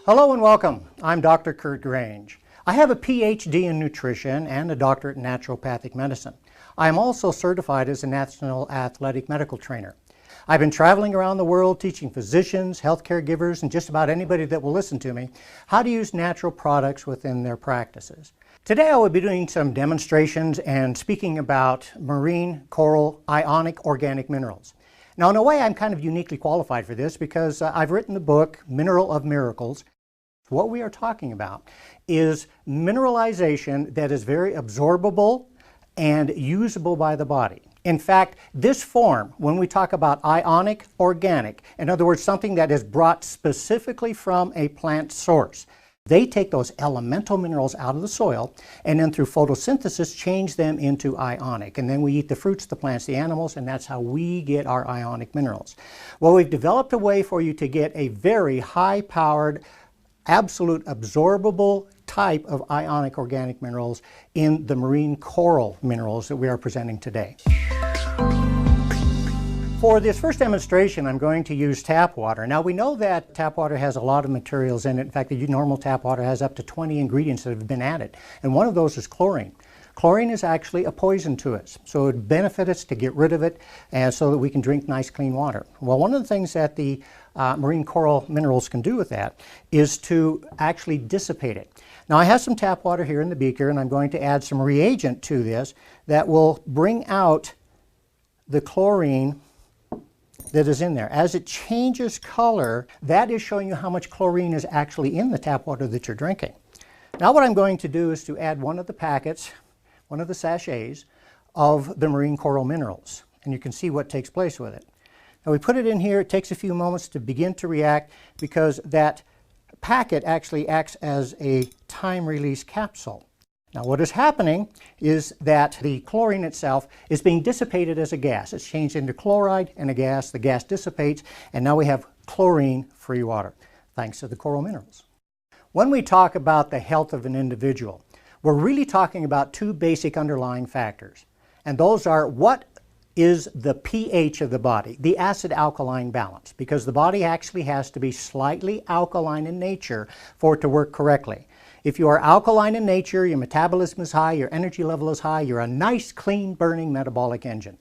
Hello and welcome. I'm Dr. Kurt Grange. I have a PhD in nutrition and a doctorate in naturopathic medicine. I am also certified as a National Athletic Medical Trainer. I've been traveling around the world teaching physicians, healthcare givers, and just about anybody that will listen to me how to use natural products within their practices. Today I will be doing some demonstrations and speaking about marine coral ionic organic minerals. Now, in a way, I'm kind of uniquely qualified for this because I've written the book, Mineral of Miracles. What we are talking about is mineralization that is very absorbable and usable by the body. In fact, this form, when we talk about ionic organic, in other words, something that is brought specifically from a plant source, they take those elemental minerals out of the soil and then through photosynthesis change them into ionic. And then we eat the fruits, the plants, the animals, and that's how we get our ionic minerals. Well, we've developed a way for you to get a very high-powered, absolute absorbable type of ionic organic minerals in the marine coral minerals that we are presenting today. For this first demonstration, I'm going to use tap water. Now, we know that tap water has a lot of materials in it. In fact, the normal tap water has up to 20 ingredients that have been added, and one of those is chlorine. Chlorine is actually a poison to us, so it would benefit us to get rid of it and so that we can drink nice, clean water. Well, one of the things that the marine coral minerals can do with that is to actually dissipate it. Now, I have some tap water here in the beaker, and I'm going to add some reagent to this that will bring out the chlorine that is in there. As it changes color, that is showing you how much chlorine is actually in the tap water that you're drinking. Now, what I'm going to do is to add one of the packets, one of the sachets of the marine coral minerals, and you can see what takes place with it. Now, we put it in here. It takes a few moments to begin to react because that packet actually acts as a time-release capsule. Now, what is happening is that the chlorine itself is being dissipated as a gas. It's changed into chloride and a gas. The gas dissipates, and now we have chlorine-free water, thanks to the coral minerals. When we talk about the health of an individual, we're really talking about two basic underlying factors, and those are what is the pH of the body, the acid-alkaline balance, because the body actually has to be slightly alkaline in nature for it to work correctly. If you are alkaline in nature, your metabolism is high, your energy level is high, you're a nice, clean, burning metabolic engine.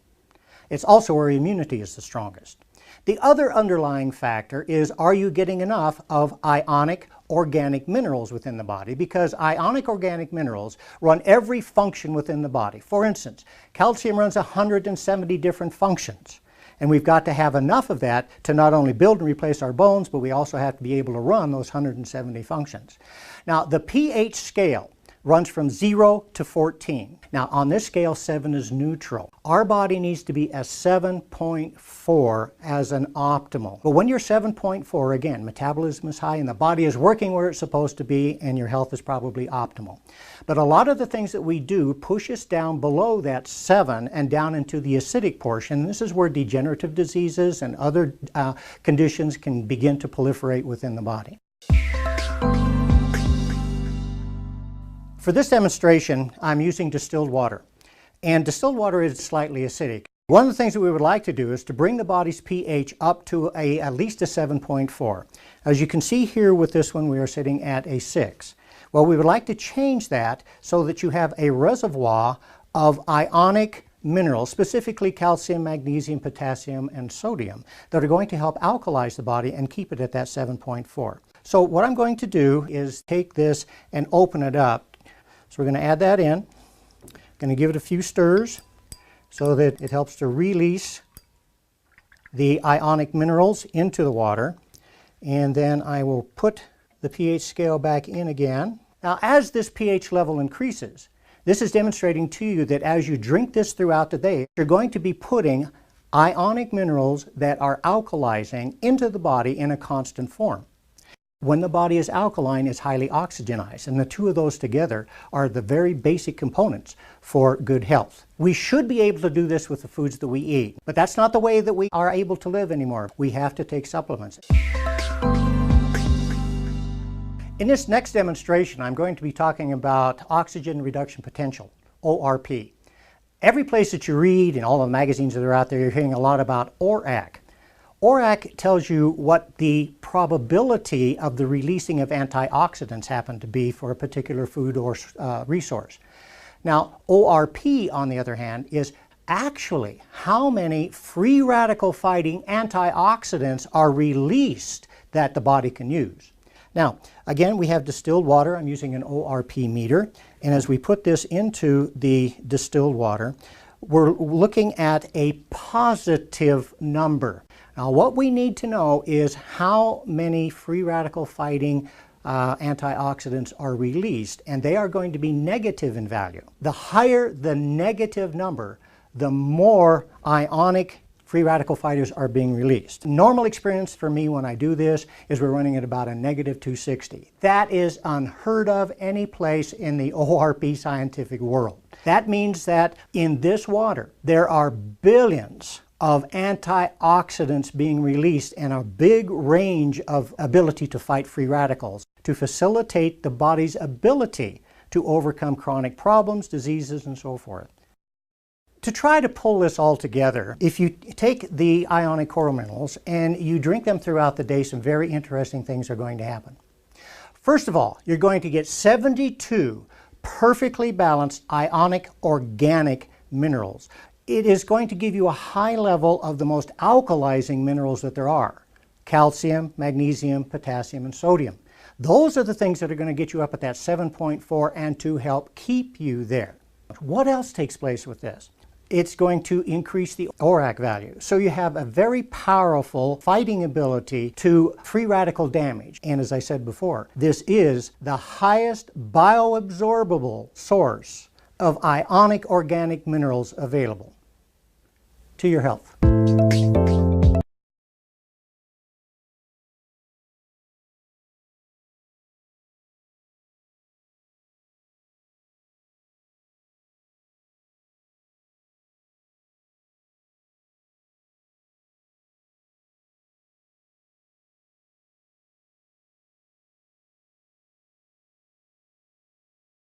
It's also where immunity is the strongest. The other underlying factor is, are you getting enough of ionic organic minerals within the body? Because ionic organic minerals run every function within the body. For instance, calcium runs 170 different functions. And we've got to have enough of that to not only build and replace our bones, but we also have to be able to run those 170 functions. Now, the pH scale runs from 0 to 14. Now, on this scale, 7 is neutral. Our body needs to be a 7.4 as an optimal. But when you're 7.4, again, metabolism is high and the body is working where it's supposed to be and your health is probably optimal. But a lot of the things that we do push us down below that 7 and down into the acidic portion. This is where degenerative diseases and other conditions can begin to proliferate within the body. For this demonstration, I'm using distilled water, and distilled water is slightly acidic. One of the things that we would like to do is to bring the body's pH up to at least a 7.4. As you can see here with this one, we are sitting at a 6. Well, we would like to change that so that you have a reservoir of ionic minerals, specifically calcium, magnesium, potassium, and sodium, that are going to help alkalize the body and keep it at that 7.4. So what I'm going to do is take this and open it up. So we're going to add that in. Going to give it a few stirs so that it helps to release the ionic minerals into the water. And then I will put the pH scale back in again. Now, as this pH level increases, this is demonstrating to you that as you drink this throughout the day, you're going to be putting ionic minerals that are alkalizing into the body in a constant form. When the body is alkaline, it's highly oxygenized, and the two of those together are the very basic components for good health. We should be able to do this with the foods that we eat, but that's not the way that we are able to live anymore. We have to take supplements. In this next demonstration, I'm going to be talking about oxygen reduction potential, ORP. Every place that you read, in all the magazines that are out there, you're hearing a lot about ORAC. ORAC tells you what the probability of the releasing of antioxidants happen to be for a particular food or resource. Now, ORP, on the other hand, is actually how many free radical fighting antioxidants are released that the body can use. Now, again, we have distilled water. I'm using an ORP meter. And as we put this into the distilled water, we're looking at a positive number. Now, what we need to know is how many free radical fighting antioxidants are released, and they are going to be negative in value. The higher the negative number, the more ionic free radical fighters are being released. Normal experience for me when I do this is we're running at about a negative 260. That is unheard of any place in the ORP scientific world. That means that in this water, there are billions of antioxidants being released and a big range of ability to fight free radicals to facilitate the body's ability to overcome chronic problems, diseases, and so forth. To try to pull this all together, if you take the ionic coral minerals and you drink them throughout the day, some very interesting things are going to happen. First of all, you're going to get 72 perfectly balanced ionic organic minerals. It is going to give you a high level of the most alkalizing minerals that there are: calcium, magnesium, potassium, and sodium. Those are the things that are going to get you up at that 7.4 and to help keep you there. What else takes place with this? It's going to increase the ORAC value. So you have a very powerful fighting ability to free radical damage. And as I said before, this is the highest bioabsorbable source of ionic organic minerals available. To your health.